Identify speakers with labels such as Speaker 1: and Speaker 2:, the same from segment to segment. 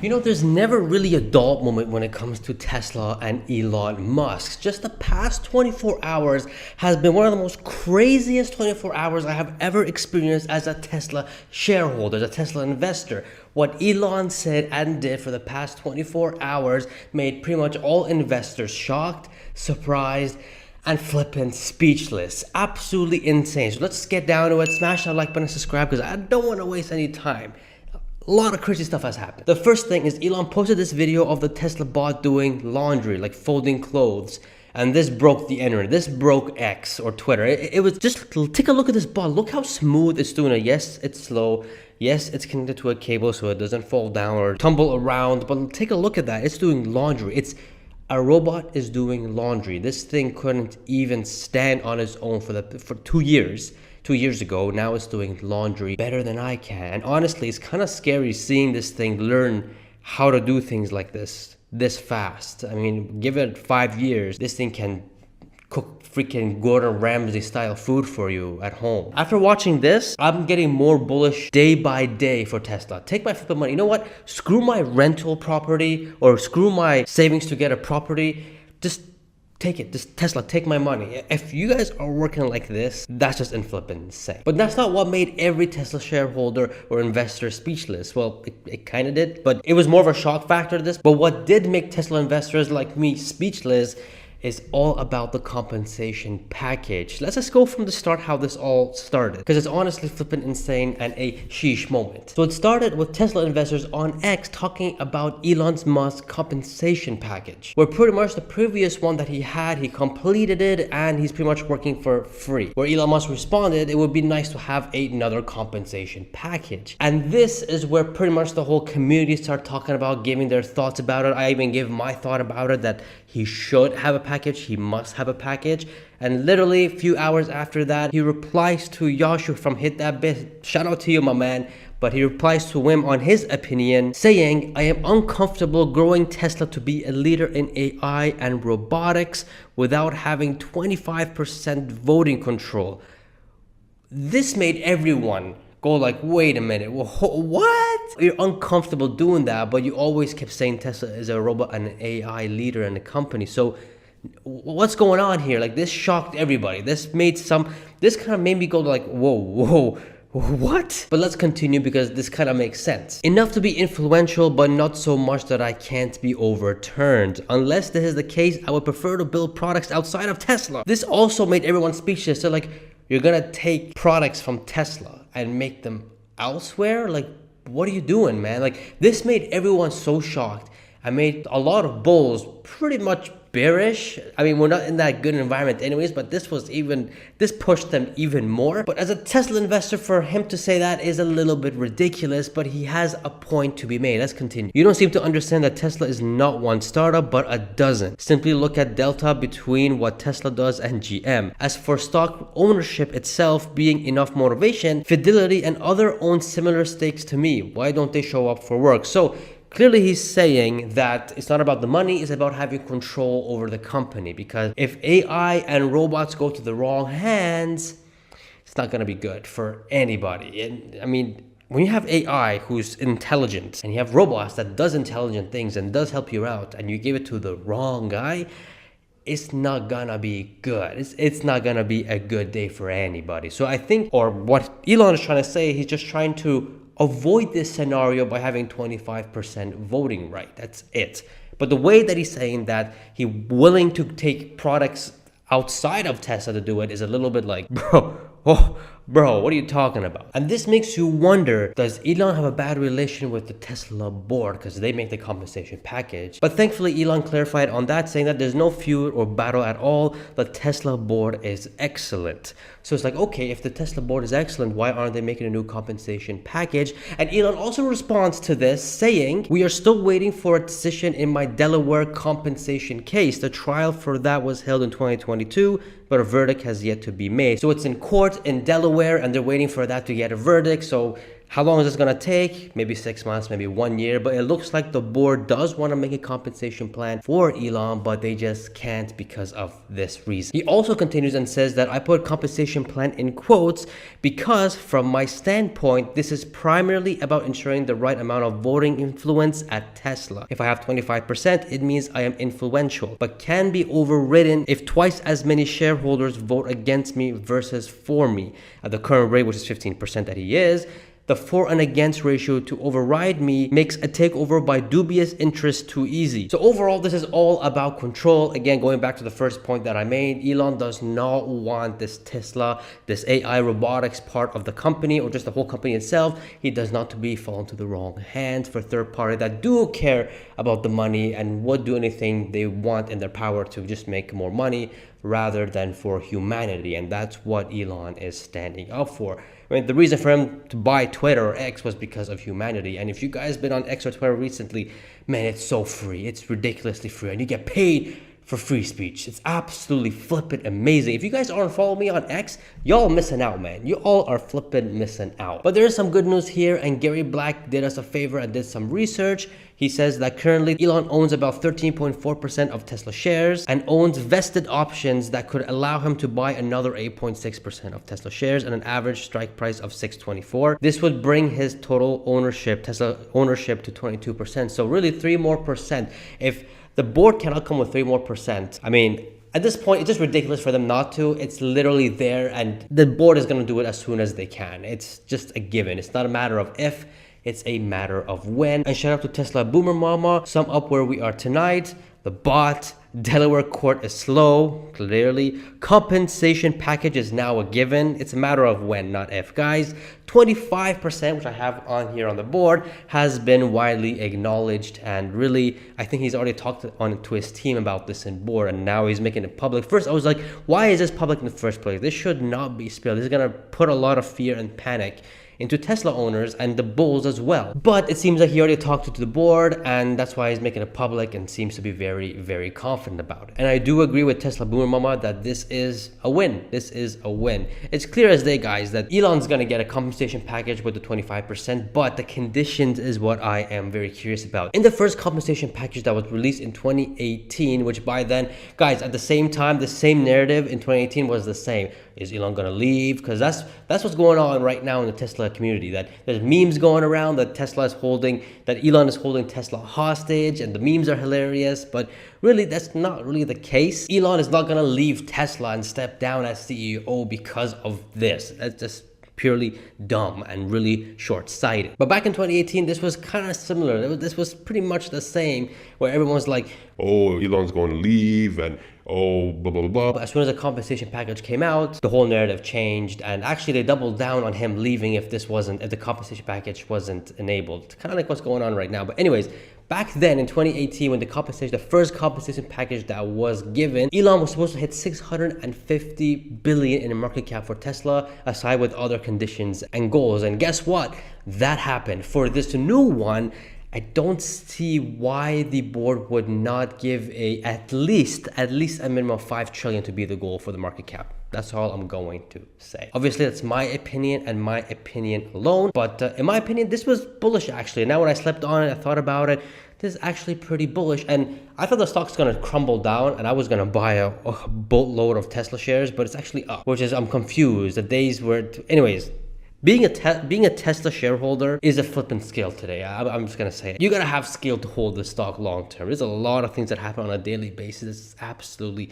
Speaker 1: You know, there's never really a dull moment when it comes to Tesla and Elon Musk. Just the past 24 hours has been one of the most craziest 24 hours I have ever experienced as a Tesla shareholder, as a Tesla investor. What Elon said and did for the past 24 hours made pretty much all investors shocked, surprised, and flippin' speechless. Absolutely insane. So let's get down to it. Smash that like button and subscribe because I don't want to waste any time. A lot of crazy stuff has happened. The first thing is Elon posted this video of the Tesla bot doing laundry, like folding clothes. And this broke the internet. This broke X or Twitter. It was just, take a look at this bot. Look how smooth it's doing it. Yes, it's slow. Yes, it's connected to a cable so it doesn't fall down or tumble around. But take a look at that. It's doing laundry. A robot is doing laundry. This thing couldn't even stand on its own for 2 years. 2 years ago, now it's doing laundry better than I can. And honestly, it's kind of scary seeing this thing learn how to do things like this fast. I mean, give it 5 years, this thing can cook freaking Gordon Ramsay style food for you at home. After watching this, I'm getting more bullish day by day for Tesla. Take my flipping money. You know what? Screw my rental property or screw my savings to get a property. Just take it. Just Tesla, take my money. If you guys are working like this, that's just insane. But that's not what made every Tesla shareholder or investor speechless. Well, it kind of did, but it was more of a shock factor to this. But what did make Tesla investors like me speechless is all about the compensation package. Let's just go from the start how this all started, because it's honestly flipping insane and a sheesh moment. So it started with Tesla investors on X talking about Elon Musk's compensation package, where pretty much the previous one that he had, he completed it and he's pretty much working for free. Where Elon Musk responded, it would be nice to have another compensation package. And this is where pretty much the whole community started talking about, giving their thoughts about it. I even gave my thought about it, that he should have a package, he must have a package. And literally a few hours after that, he replies to Yashu from Hit That Bit. Shout out to you, my man. But he replies to him on his opinion, saying, I am uncomfortable growing Tesla to be a leader in AI and robotics without having 25% voting control. This made everyone go like, wait a minute, what? You're uncomfortable doing that, but you always kept saying Tesla is a robot and an AI leader in the company. So what's going on here? Like, this shocked everybody. This kind of made me go like, whoa, what? But let's continue because this kind of makes sense. Enough to be influential, but not so much that I can't be overturned. Unless this is the case, I would prefer to build products outside of Tesla. This also made everyone speechless. So like, you're gonna take products from Tesla and make them elsewhere? Like, what are you doing, man? Like, this made everyone so shocked. I made a lot of bulls pretty much bearish. I mean, we're not in that good environment anyways, but this pushed them even more. But as a Tesla investor, for him to say that is a little bit ridiculous, but he has a point to be made. Let's continue. You don't seem to understand that Tesla is not one startup, but a dozen. Simply look at delta between what Tesla does and GM. As for stock ownership itself being enough motivation, Fidelity and other own similar stakes to me. Why don't they show up for work? So clearly he's saying that it's not about the money, it's about having control over the company. Because if AI and robots go to the wrong hands, it's not going to be good for anybody. And I mean, when you have AI who's intelligent and you have robots that does intelligent things and does help you out, and you give it to the wrong guy, it's not gonna be good. It's not gonna be a good day for anybody. So I think, or what Elon is trying to say, he's just trying to avoid this scenario by having 25% voting right. That's it. But the way that he's saying that he's willing to take products outside of Tesla to do it is a little bit like, bro, what are you talking about? And this makes you wonder, does Elon have a bad relation with the Tesla board because they make the compensation package? But thankfully, Elon clarified on that, saying that there's no feud or battle at all. The Tesla board is excellent. So it's like, okay, if the Tesla board is excellent, why aren't they making a new compensation package? And Elon also responds to this, saying, we are still waiting for a decision in my Delaware compensation case. The trial for that was held in 2022, but a verdict has yet to be made. So it's in court in Delaware and they're waiting for that to get a verdict. So How long is this going to take? Maybe 6 months, maybe 1 year, but it looks like the board does want to make a compensation plan for Elon, but they just can't because of this reason. He also continues and says that I put compensation plan in quotes because from my standpoint, this is primarily about ensuring the right amount of voting influence at Tesla. If I have 25%, it means I am influential, but can be overridden if twice as many shareholders vote against me versus for me. At the current rate, which is 15% that he is, the for and against ratio to override me makes a takeover by dubious interest too easy. So overall, this is all about control. Again, going back to the first point that I made, Elon does not want this Tesla, this AI robotics part of the company or just the whole company itself. He does not to be fall into the wrong hands for third party that do care about the money and would do anything they want in their power to just make more money rather than for humanity. And that's what Elon is standing up for. I mean, the reason for him to buy Twitter or X was because of humanity. And if you guys been on X or Twitter recently, man, it's so free. It's ridiculously free. And you get paid for free speech. It's absolutely flippin' amazing. If you guys aren't following me on X, y'all missing out, man. You all are flippin' missing out. But there is some good news here, and Gary Black did us a favor and did some research. He says that currently Elon owns about 13.4% of Tesla shares and owns vested options that could allow him to buy another 8.6% of Tesla shares at an average strike price of $624. This would bring his total ownership, Tesla ownership, to 22%. So really 3 more percent. If the board cannot come with 3 more percent, I mean, at this point, it's just ridiculous for them not to. It's literally there, and the board is going to do it as soon as they can. It's just a given. It's not a matter of if, it's a matter of when. And shout out to Tesla Boomer Mama. Sum up where we are tonight. The bot, Delaware court is slow, clearly. Compensation package is now a given. It's a matter of when, not if. Guys, 25%, which I have on here on the board, has been widely acknowledged. And really, I think he's already talked on to his team about this in board, and now he's making it public. First, I was like, why is this public in the first place? This should not be spilled. This is going to put a lot of fear and panic into Tesla owners and the bulls as well. But it seems like he already talked to the board, and that's why he's making it public and seems to be very, very confident about it. And I do agree with Tesla Boomer Mama that this is a win. This is a win. It's clear as day, guys, that Elon's gonna get a compensation package with the 25%, but the conditions is what I am very curious about. In the first compensation package that was released in 2018, which by then, guys, at the same time, the same narrative in 2018 was the same. Is Elon gonna leave? Because that's what's going on right now in the Tesla community. That there's memes going around that Elon is holding Tesla hostage, and the memes are hilarious. But really, that's not really the case. Elon is not gonna leave Tesla and step down as CEO because of this. That's just purely dumb and really short-sighted. But back in 2018, this was kind of similar. This was pretty much the same, where everyone was like, oh, Elon's going to leave, and oh, blah, blah, blah. But as soon as the compensation package came out, the whole narrative changed, and actually they doubled down on him leaving if the compensation package wasn't enabled. Kind of like what's going on right now. But anyways, back then in 2018, when the first compensation package that was given, Elon was supposed to hit 650 billion in market cap for Tesla, aside with other conditions and goals. And guess what? That happened. For this new one, I don't see why the board would not give at least a minimum of 5 trillion to be the goal for the market cap. That's all I'm going to say. Obviously, that's my opinion and my opinion alone. But in my opinion, this was bullish actually. Now when I slept on it, I thought about it. This is actually pretty bullish. And I thought the stock's going to crumble down and I was going to buy a boatload of Tesla shares, but it's actually up, which is, I'm confused. The days were, anyways. Being a Tesla shareholder is a flipping skill today. I'm just gonna say it. You gotta have skill to hold the stock long term. There's a lot of things that happen on a daily basis. It's absolutely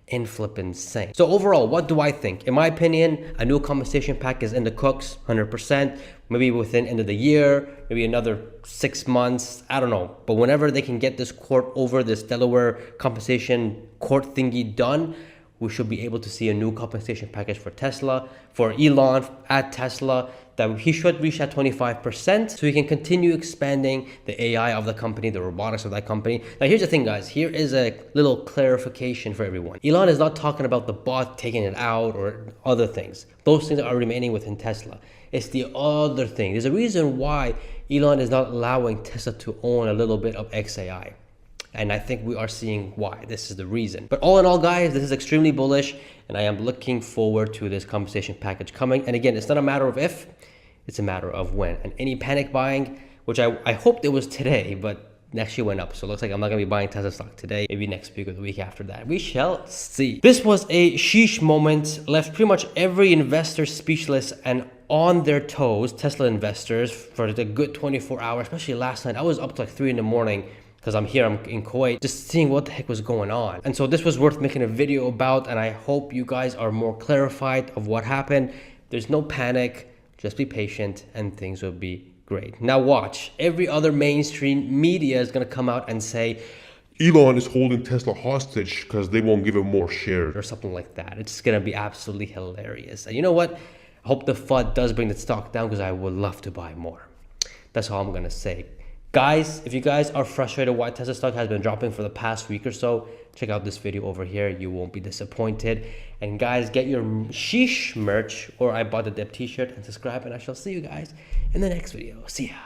Speaker 1: insane. So overall, what do I think? In my opinion, a new compensation pack is in the cooks, 100%. Maybe within end of the year, maybe another 6 months. I don't know. But whenever they can get this Delaware compensation court thingy done, we should be able to see a new compensation package for Tesla, for Elon at Tesla, that he should reach that 25% so he can continue expanding the AI of the company, the robotics of that company. Now, here's the thing, guys. Here is a little clarification for everyone. Elon is not talking about the bot taking it out or other things. Those things are remaining within Tesla. It's the other thing. There's a reason why Elon is not allowing Tesla to own a little bit of XAI. And I think we are seeing why. This is the reason. But all in all, guys, this is extremely bullish, and I am looking forward to this compensation package coming. And again, it's not a matter of if, It's a matter of when. And any panic buying, which I hoped it was today, but it actually went up. So it looks like I'm not gonna be buying Tesla stock today, maybe next week or the week after that. We shall see. This was a sheesh moment, left pretty much every investor speechless and on their toes, Tesla investors, for a good 24 hours, especially last night. I was up to like 3 in the morning because I'm in Kuwait, just seeing what the heck was going on. And so this was worth making a video about, and I hope you guys are more clarified of what happened. There's no panic, just be patient and things will be great. Now watch, every other mainstream media is gonna come out and say,
Speaker 2: Elon is holding Tesla hostage because they won't give him more shares.
Speaker 1: or something like that. It's gonna be absolutely hilarious. And you know what? I hope the FUD does bring the stock down because I would love to buy more. That's all I'm gonna say. Guys, if you guys are frustrated why Tesla stock has been dropping for the past week or so, check out this video over here. You won't be disappointed. And guys, get your sheesh merch, or I bought the dip t-shirt, and subscribe, and I shall see you guys in the next video. See ya.